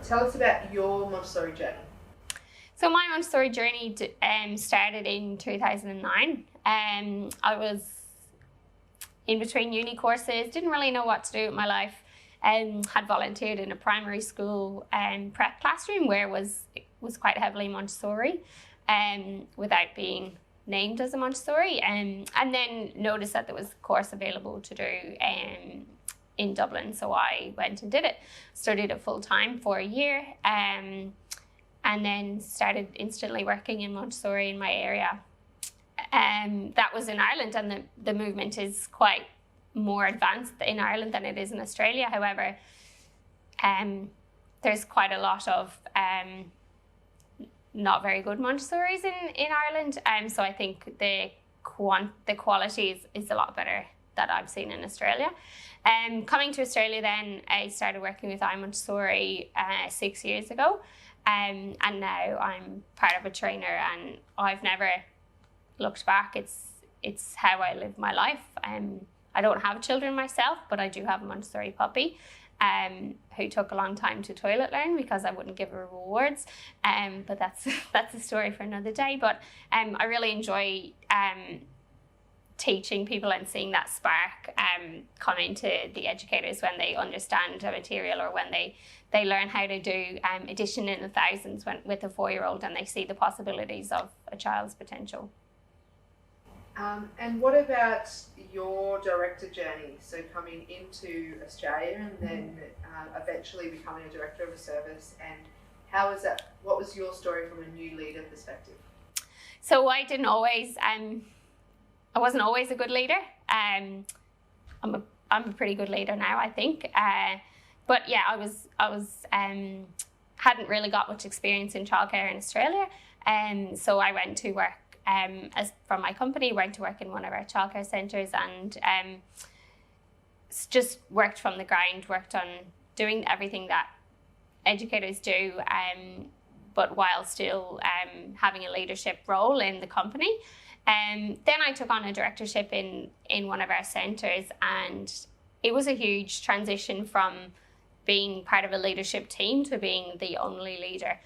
Tell us about your Montessori journey. So my Montessori journey started in 2009. I was in between uni courses, didn't really know what to do with my life. Had volunteered in a primary school prep classroom where it was quite heavily Montessori, without being named as a Montessori, and then noticed that there was a course available to do in Dublin, so I went and did it. Studied it full time for a year, and then started instantly working in Montessori in my area. That was in Ireland, and the movement is quite more advanced in Ireland than it is in Australia. However, there's quite a lot of not very good Montessoris in Ireland, so I think the quality is a lot better that I've seen in Australia. Coming to Australia then, I started working with I AM Montessori 6 years ago, and now I'm part of a trainer, and I've never looked back. It's how I live my life. I don't have children myself, but I do have a Montessori puppy who took a long time to toilet learn because I wouldn't give her rewards. But that's a story for another day. But I really enjoy teaching people and seeing that spark come into the educators when they understand the material, or when they learn how to do addition in the thousands with a 4-year-old, and they see the possibilities of a child's potential. And what about your director journey? So coming into Australia and then eventually becoming a director of a service, and how was that? What was your story from a new leader perspective? So I wasn't always a good leader. I'm a pretty good leader now, I think. But yeah, I was hadn't really got much experience in childcare in Australia, so I went to work. From my company, went to work in one of our childcare centres, and just worked from the ground, worked on doing everything that educators do, but while still having a leadership role in the company. Then I took on a directorship in one of our centres, and it was a huge transition from being part of a leadership team to being the only leader.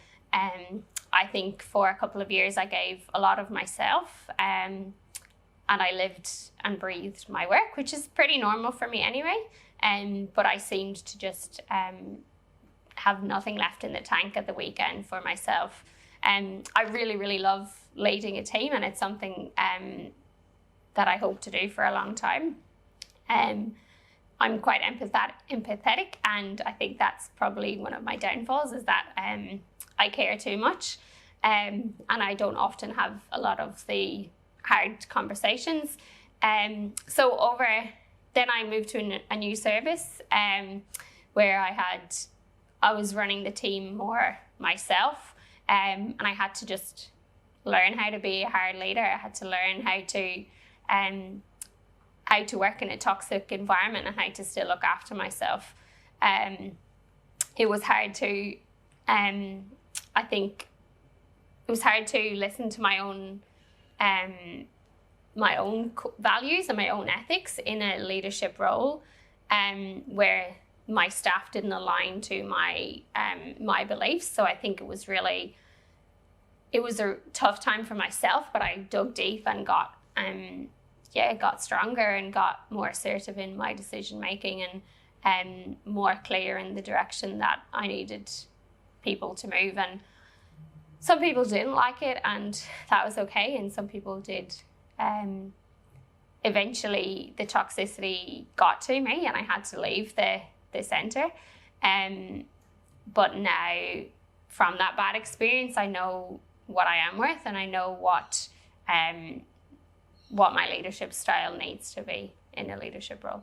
I think for a couple of years I gave a lot of myself, and I lived and breathed my work, which is pretty normal for me anyway. But I seemed to just have nothing left in the tank at the weekend for myself. I really, really love leading a team, and it's something that I hope to do for a long time. I'm quite empathetic, and I think that's probably one of my downfalls, is that I care too much, and I don't often have a lot of the hard conversations. So then I moved to a new service where I was running the team more myself, and I had to just learn how to be a hard leader. I had to learn how to work in a toxic environment and how to still look after myself. It was hard to, I think, it was hard to listen to my own values and my own ethics in a leadership role, where my staff didn't align to my beliefs. So I think it was a tough time for myself, but I dug deep and got stronger and got more assertive in my decision making, and more clear in the direction that I needed people to move. And some people didn't like it, and that was okay, and some people did. Eventually the toxicity got to me and I had to leave the centre. But now, from that bad experience, I know what I am worth, and I know what my leadership style needs to be in a leadership role.